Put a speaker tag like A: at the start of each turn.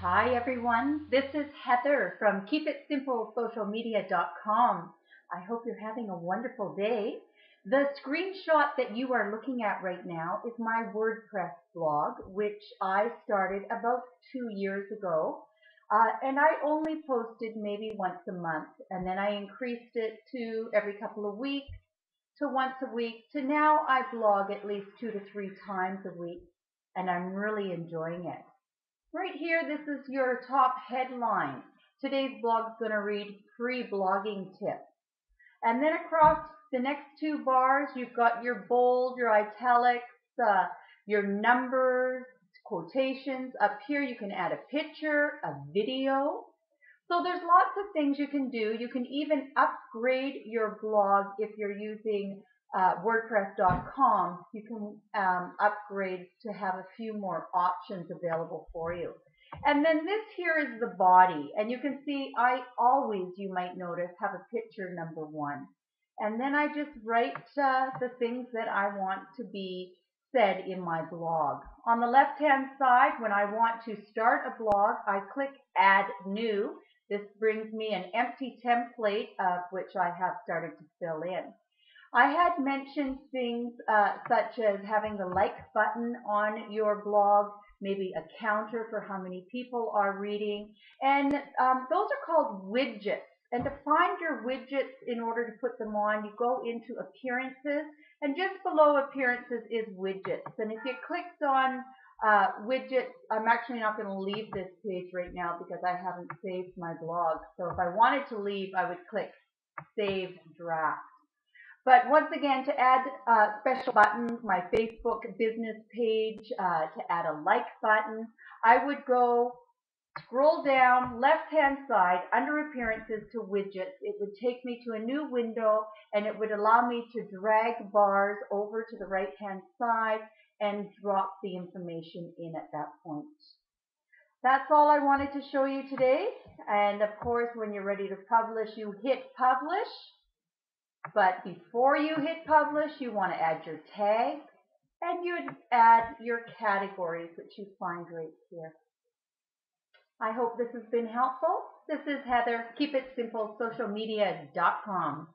A: Hi everyone, this is Heather from KeepItSimpleSocialMedia.com. I hope you're having a wonderful day. The screenshot that you are looking at right now is my WordPress blog, which I started about 2 years ago. And I only posted maybe once a month, and then I increased it to every couple of weeks, to once a week, to now I blog at least 2 to 3 times a week, and I'm really enjoying it. Right here, this is your top headline. Today's blog is going to read free blogging tips. And then across the next two bars, you've got your bold, your italics, your numbers, quotations. Up here, you can add a picture, a video. So there's lots of things you can do. You can even upgrade your blog if you're using WordPress.com. You can upgrade to have a few more options available for you. And then this here is the body. And you can see I always, you might notice, have a picture number one. And then I just write the things that I want to be said in my blog. On the left-hand side, when I want to start a blog, I click Add New. This brings me an empty template of which I have started to fill in. I had mentioned things such as having the like button on your blog, maybe a counter for how many people are reading, and those are called widgets. And to find your widgets in order to put them on, you go into Appearances, and just below Appearances is Widgets. And if you clicked on widgets, I'm actually not going to leave this page right now because I haven't saved my blog. So if I wanted to leave, I would click Save Draft. But once again, to add special buttons, my Facebook business page, to add a like button, I would go scroll down left-hand side under Appearances to Widgets. It would take me to a new window, and it would allow me to drag bars over to the right-hand side and drop the information in at that point. That's all I wanted to show you today. And of course, when you're ready to publish, you hit Publish. But before you hit Publish, you want to add your tag, and you'd add your categories, which you find right here. I hope this has been helpful. This is Heather, KeepItSimpleSocialMedia.com.